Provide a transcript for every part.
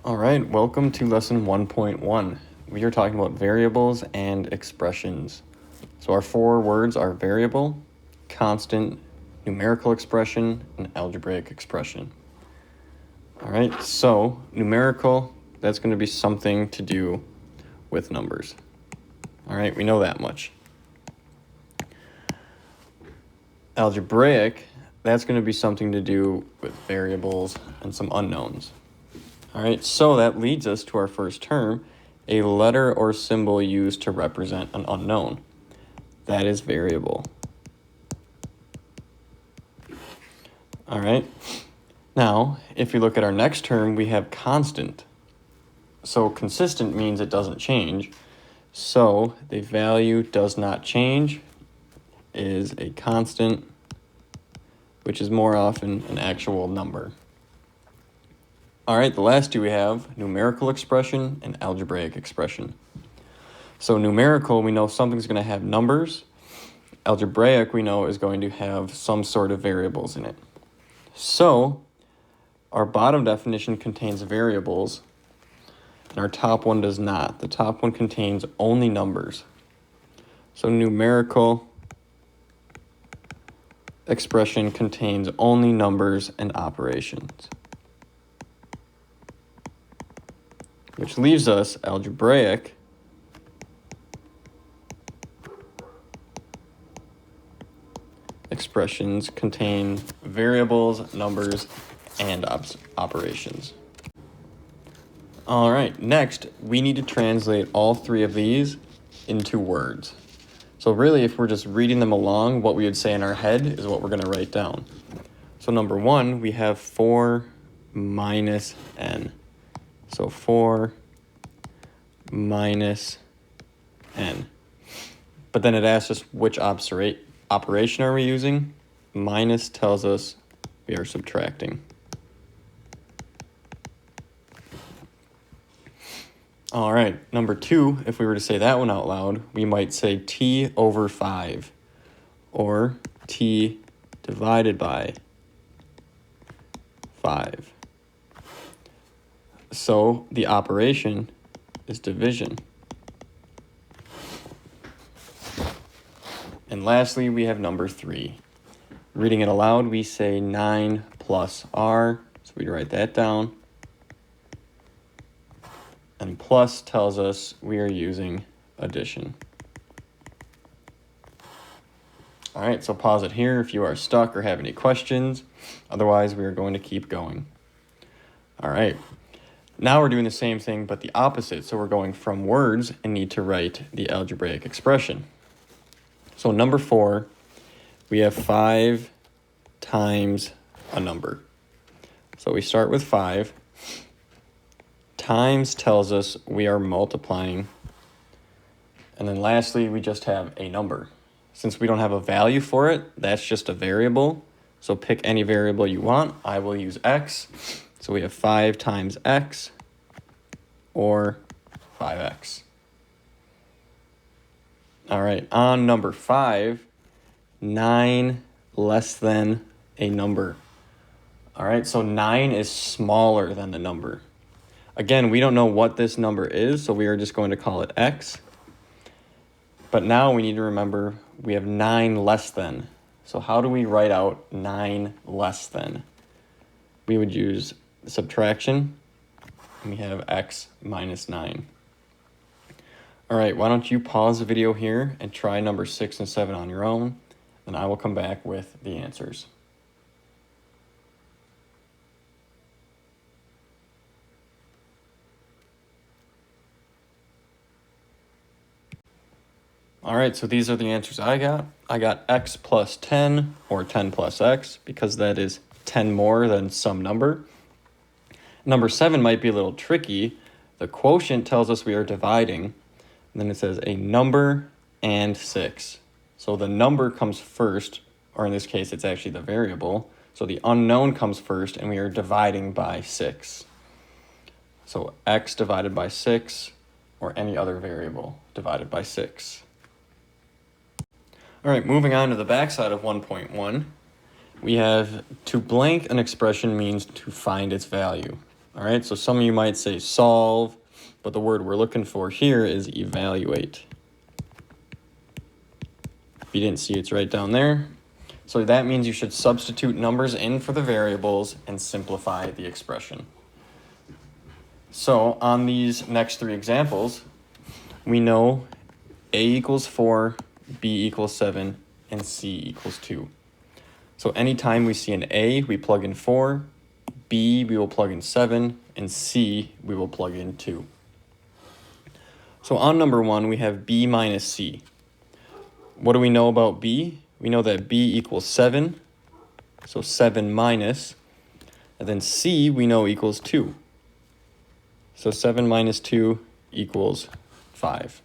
All right, welcome to lesson 1.1. We are talking about variables and expressions. So our four words are variable, constant, numerical expression, and algebraic expression. All right, so numerical, that's going to be something to do with numbers. All right, we know that much. Algebraic, that's going to be something to do with variables and some unknowns. All right, so that leads us to our first term, a letter or symbol used to represent an unknown. That is variable. All right, now if you look at our next term, we have constant. So consistent means it doesn't change. So the value does not change is a constant, which is more often an actual number. All right, the last two we have numerical expression and algebraic expression. So numerical, we know something's going to have numbers. Algebraic, we know, is going to have some sort of variables in it. So our bottom definition contains variables, and our top one does not. The top one contains only numbers. So numerical expression contains only numbers and operations. Which leaves us algebraic, expressions contain variables, numbers, and operations. All right, next, we need to translate all three of these into words. So really, if we're just reading them along, what we would say in our head is what we're going to write down. So number one, we have 4 minus n. So 4 minus n. But then it asks us which operation are we using. Minus tells us we are subtracting. All right, number 2, if we were to say that one out loud, we might say t over 5 or t divided by 5. So the operation is division. And lastly, we have number 3. Reading it aloud, we say 9 plus r. So we write that down. And plus tells us we are using addition. All right, so pause it here if you are stuck or have any questions. Otherwise, we are going to keep going. All right. Now we're doing the same thing, but the opposite. So we're going from words and need to write the algebraic expression. So number 4, we have 5 times a number. So we start with 5. Times tells us we are multiplying. And then lastly, we just have a number. Since we don't have a value for it, that's just a variable. So pick any variable you want. I will use x. So we have 5 times x or 5x. All right, on number 5, 9 less than a number. All right, so 9 is smaller than the number. Again, we don't know what this number is, so we are just going to call it x. But now we need to remember we have 9 less than. So how do we write out 9 less than? We would use subtraction, and we have x minus 9. All right, why don't you pause the video here and try number 6 and 7 on your own, and I will come back with the answers. All right, so these are the answers I got. I got x plus 10 or 10 plus x because that is 10 more than some number. Number 7 might be a little tricky. The quotient tells us we are dividing. And then it says a number and 6. So the number comes first, or in this case, it's actually the variable. So the unknown comes first, and we are dividing by 6. So x divided by 6, or any other variable divided by 6. All right, moving on to the backside of 1.1, we have to blank an expression means to find its value. All right, so some of you might say solve, but the word we're looking for here is evaluate. If you didn't see, it's right down there. So that means you should substitute numbers in for the variables and simplify the expression. So on these next three examples, we know A equals 4, B equals 7, and C equals 2. So anytime we see an A, we plug in 4, B, we will plug in 7, and C, we will plug in 2. So on number 1, we have B minus C. What do we know about B? We know that B equals 7, so 7 minus, and then C we know equals 2. So 7 minus 2 equals 5.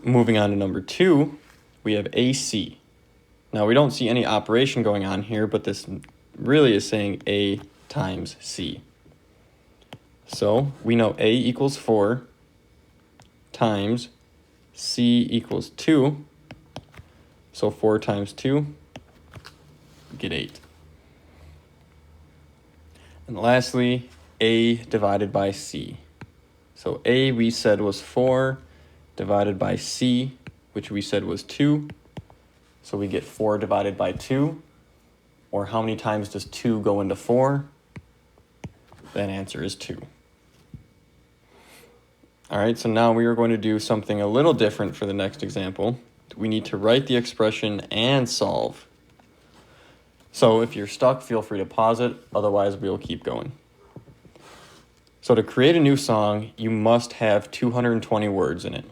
Moving on to number 2, we have AC. Now we don't see any operation going on here, but this really is saying A times C. So we know A equals 4 times C equals 2. So 4 times 2, get 8. And lastly, A divided by C. So A we said was 4 divided by C, which we said was 2. So we get 4 divided by 2. Or how many times does 2 go into 4? That answer is 2. All right, so now we are going to do something a little different for the next example. We need to write the expression and solve. So if you're stuck, feel free to pause it. Otherwise, we'll keep going. So to create a new song, you must have 220 words in it.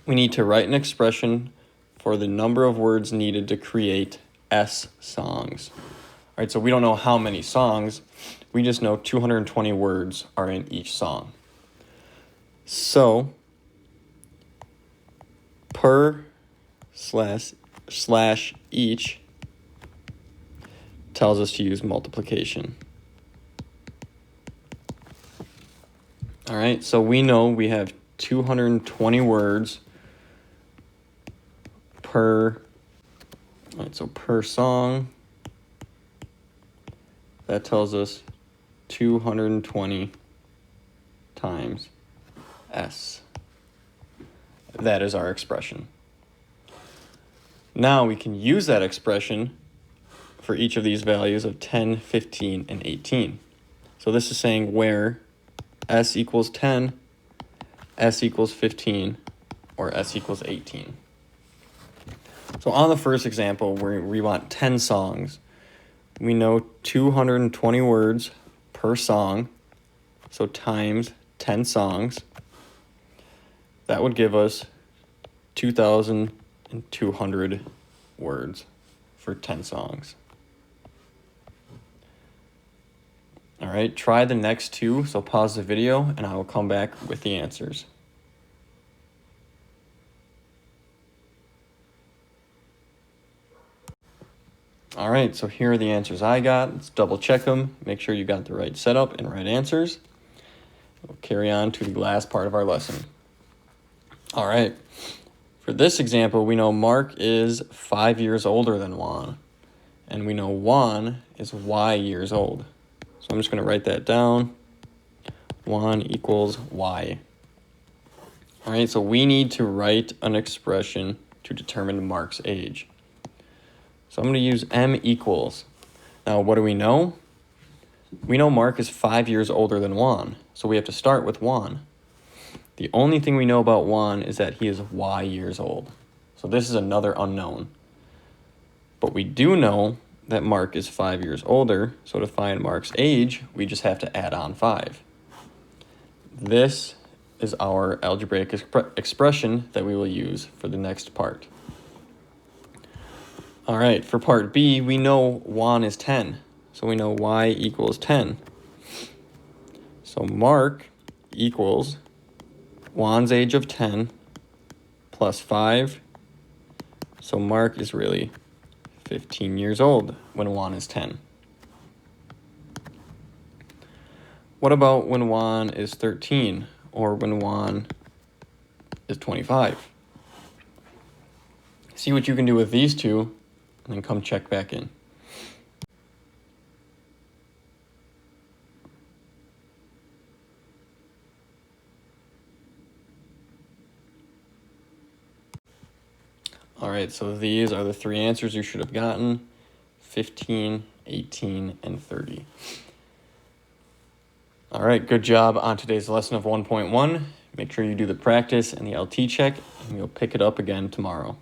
We need to write an expression for the number of words needed to create S songs. All right, so we don't know how many songs. We just know 220 words are in each song. So per slash each tells us to use multiplication. All right, so we know we have 220 words per, all right, so per song, that tells us 220 times S. That is our expression. Now we can use that expression for each of these values of 10, 15, and 18. So this is saying where S equals 10, S equals 15, or S equals 18. So on the first example, where we want 10 songs, we know 220 words per song, so times 10 songs. That would give us 2,200 words for 10 songs. All right, try the next two, so pause the video and I will come back with the answers. All right, so here are the answers I got. Let's double check them, make sure you got the right setup and right answers. We'll carry on to the last part of our lesson. All right, for this example, we know Mark is 5 years older than Juan, and we know Juan is Y years old. So I'm just going to write that down. 1 equals Y. All right, so we need to write an expression to determine Mark's age. So I'm going to use M equals. Now, what do we know? We know Mark is 5 years older than Juan, so we have to start with Juan. The only thing we know about Juan is that he is Y years old. So this is another unknown. But we do know that Mark is 5 years older, so to find Mark's age, we just have to add on 5. This is our algebraic expression that we will use for the next part. All right, for part B, we know Juan is 10, so we know Y equals 10. So Mark equals Juan's age of 10 plus 5, so Mark is really 15 years old when Juan is 10. What about when Juan is 13 or when Juan is 25? See what you can do with these two and then come check back in. right, so these are the three answers you should have gotten: 15, 18, and 30. All right, good job on today's lesson of 1.1. Make sure you do the practice and the LT check, and we'll pick it up again tomorrow.